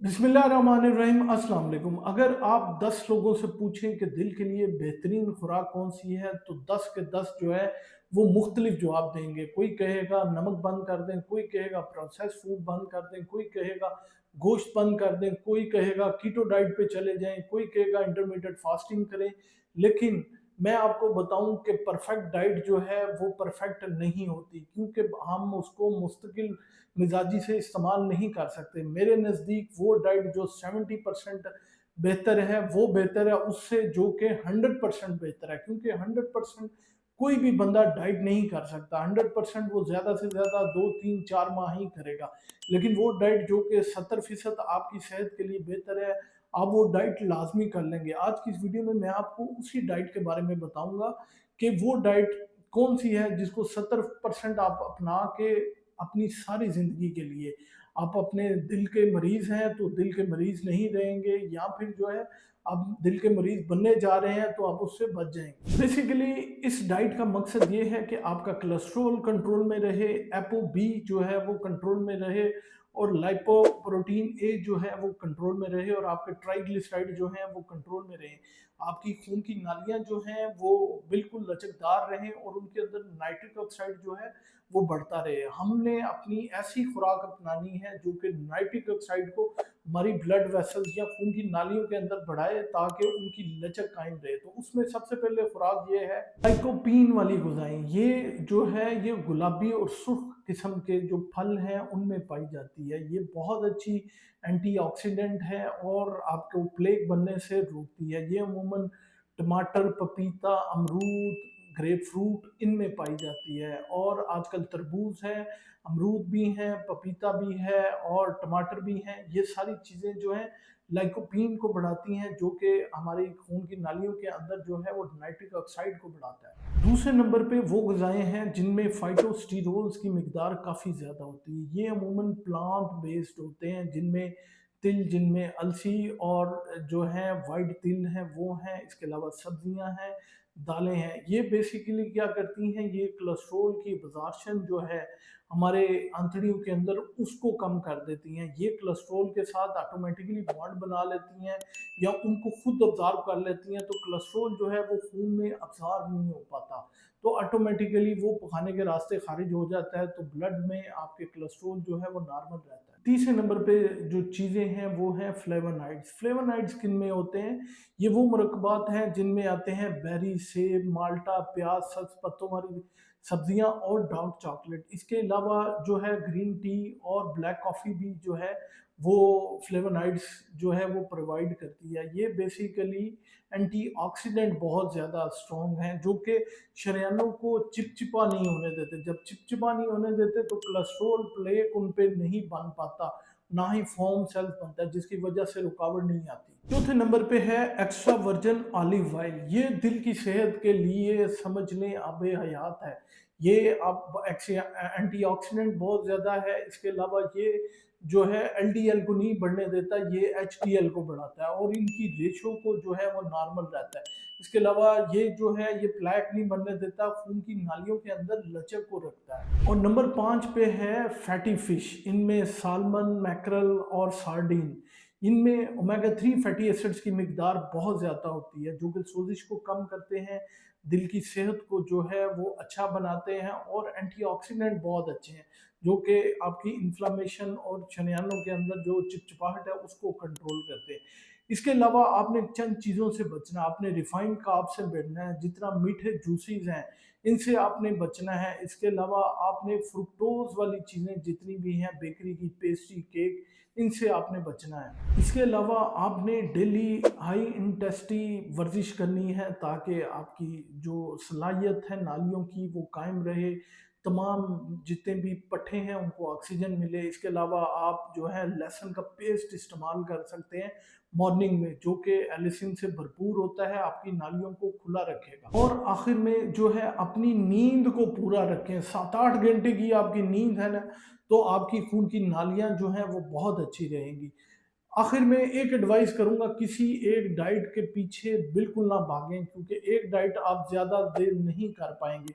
बिस्मिल्लाहिर्रहमानिर्रहीम। अस्सलाम वालेकुम। अगर आप 10 लोगों से पूछें कि दिल के लिए बेहतरीन खुराक कौन सी है, तो 10 के 10 जो है वो मुख्तलिफ जवाब देंगे। कोई कहेगा नमक बंद कर दें, कोई कहेगा प्रोसेस फूड बंद कर दें, कोई कहेगा गोश्त बंद कर दें, कोई कहेगा कीटो डाइट पे चले जाएं, कोई कहेगा इंटरमीडिएट फास्टिंग करें। लेकिन मैं आपको बताऊं कि परफेक्ट डाइट जो है वो परफेक्ट नहीं होती, क्योंकि हम उसको मुस्तकिल मिजाजी से इस्तेमाल नहीं कर सकते। मेरे नज़दीक वो डाइट जो 70% बेहतर है वो बेहतर है उससे जो कि 100% बेहतर है, क्योंकि 100% कोई भी बंदा डाइट नहीं कर सकता। 100% वो ज़्यादा से ज़्यादा 2 3 4 माह ही करेगा। लेकिन वो डाइट जो कि 70% आपकी सेहत के लिए बेहतर है, आप वो डाइट लाजमी कर लेंगे। आज की इस वीडियो में मैं आपको उसी डाइट के बारे में बताऊंगा कि वो डाइट कौन सी है जिसको 70% आप अपना के अपनी सारी ज़िंदगी के लिए, आप अपने दिल के मरीज़ हैं तो दिल के मरीज़ नहीं रहेंगे, या फिर जो है आप दिल के मरीज़ बनने जा रहे हैं तो आप उससे बच जाएंगे। बेसिकली इस डाइट का मकसद ये है कि आपका कोलेस्ट्रॉल कंट्रोल में रहे, एपो बी जो है वो कंट्रोल में रहे, और लाइपो प्रोटीन ए जो है वो कंट्रोल में रहे, और आपके ट्राइग्लिसराइड जो हैं वो कंट्रोल में रहे। आपकी खून की नालियां जो हैं वो बिल्कुल लचकदार रहें, और उनके अंदर नाइट्रिक ऑक्साइड जो है वो बढ़ता रहे। हमने अपनी ऐसी खुराक अपनानी है जो कि नाइट्रिक ऑक्साइड को हमारी ब्लड वेसल्स या खून की नालियों के अंदर बढ़ाए ताकि उनकी लचक कायम रहे। तो उसमें सबसे पहले खुराक ये है लाइकोपीन वाली गुजाएं। ये जो है ये गुलाबी और सुर्ख किस्म के जो फल हैं उनमें पाई जाती है। ये बहुत अच्छी एंटीऑक्सीडेंट है और आपको प्लेग बनने से रोकती है। ये अमूमन टमाटर, पपीता, अमरूद, ग्रेप फ्रूट इनमें पाई जाती है। और आजकल तरबूज है, अमरूद भी हैं, पपीता भी है और टमाटर भी हैं। ये सारी चीज़ें जो हैं लाइकोपीन को बढ़ाती हैं, जो कि हमारी खून की नालियों के अंदर जो है वो नाइट्रिक ऑक्साइड को बढ़ाता है। दूसरे नंबर पे वो ग़िज़ाएँ हैं जिनमें फाइटोस्टेरोल्स की मिकदार काफ़ी ज़्यादा होती है। ये अमूमन प्लांट बेस्ड होते हैं, जिनमें तिल, जिनमें अलसी और जो है वाइट तिल हैं वो हैं। इसके अलावा सब्जियां हैं, दालें हैं। ये बेसिकली क्या करती हैं, ये कोलेस्ट्रॉल की अब्जॉर्प्शन जो है हमारे आंतड़ियों के अंदर उसको कम कर देती हैं। ये कोलेस्ट्रॉल के साथ ऑटोमेटिकली बॉन्ड बना लेती हैं या उनको खुद अब्जॉर्ब कर लेती हैं, तो कोलेस्ट्रॉल जो है वो खून में अब्जॉर्ब नहीं हो पाता, तो ऑटोमेटिकली वो पखाने के रास्ते खारिज हो जाता है, तो ब्लड में आपके कोलेस्ट्रॉल जो है वो नॉर्मल रहता है। तीसरे नंबर पे जो चीज़ें हैं वो हैं फ्लेवोनाइड्स। फ्लेवोनाइड्स किन में होते हैं? ये वो मुरक्बात हैं जिनमें आते हैं बेरी, सेब, माल्टा, प्याज, सब्ज पत्तों वाली सब्जियां और डार्क चॉकलेट। इसके अलावा जो है ग्रीन टी और ब्लैक कॉफ़ी भी जो है वो फ्लेवोनाइड्स जो है वो प्रोवाइड करती है। ये बेसिकली एंटीऑक्सीडेंट बहुत ज़्यादा स्ट्रॉन्ग हैं, जो कि शरीयानों को चिपचिपा नहीं होने देते। जब चिपचिपा नहीं होने देते तो कोलेस्ट्रॉल प्लेक उन पे नहीं बन पाता, ना ही फोम सेल्स बनता है, जिसकी वजह से रुकावट नहीं आती। चौथे नंबर पे है एक्स्ट्रा वर्जिन ऑलिव ऑयल। ये दिल की सेहत के लिए समझ लें आबे हयात है। ये आप एंटीऑक्सीडेंट बहुत ज़्यादा है। इसके अलावा ये जो है एलडीएल को नहीं बढ़ने देता, ये एचडीएल को बढ़ाता है, और इनकी रेशो को जो है वो नॉर्मल रहता है। इसके अलावा ये जो है ये प्लैक नहीं बनने देता, खून की नालियों के अंदर लचक को रखता है। और नंबर 5 पे है फैटी फिश। इनमें सालमन, मैकरल और सार्डिन, इनमें ओमेगा 3 फैटी एसिड्स की मिकदार बहुत ज़्यादा होती है, जो कि सोजिश को कम करते हैं, दिल की सेहत को जो है वो अच्छा बनाते हैं, और एंटीऑक्सीडेंट बहुत अच्छे हैं जो कि आपकी इन्फ्लामेशन और शरीयानों के अंदर जो चिपचिपाहट है उसको कंट्रोल करते हैं। इसके अलावा आपने चंद चीज़ों से बचना, आपने रिफाइंड कार्ब से बचना है, जितना मीठे जूसेस हैं इनसे आपने बचना है। इसके अलावा आपने फ्रुक्टोज वाली चीज़ें जितनी भी हैं, बेकरी की पेस्ट्री, केक, इनसे आपने बचना है। इसके अलावा आपने डेली हाई इंटेंसिटी वर्जिश करनी है ताकि आपकी जो सलाहियत है नालियों की वो कायम रहे, तमाम जितने भी पट्टे हैं उनको ऑक्सीजन मिले। इसके अलावा आप जो है लहसुन का पेस्ट इस्तेमाल कर सकते हैं मॉर्निंग में, जो कि एलिसिन से भरपूर होता है, आपकी नालियों को खुला रखेगा। और आखिर में जो है अपनी नींद को पूरा रखें। 7 8 घंटे की आपकी नींद है ना, तो आपकी खून की नालियां जो हैं वो बहुत अच्छी रहेंगी। आखिर में एक एडवाइस करूंगा, किसी एक डाइट के पीछे बिल्कुल ना भागें, क्योंकि एक डाइट आप ज़्यादा देर नहीं कर पाएंगे।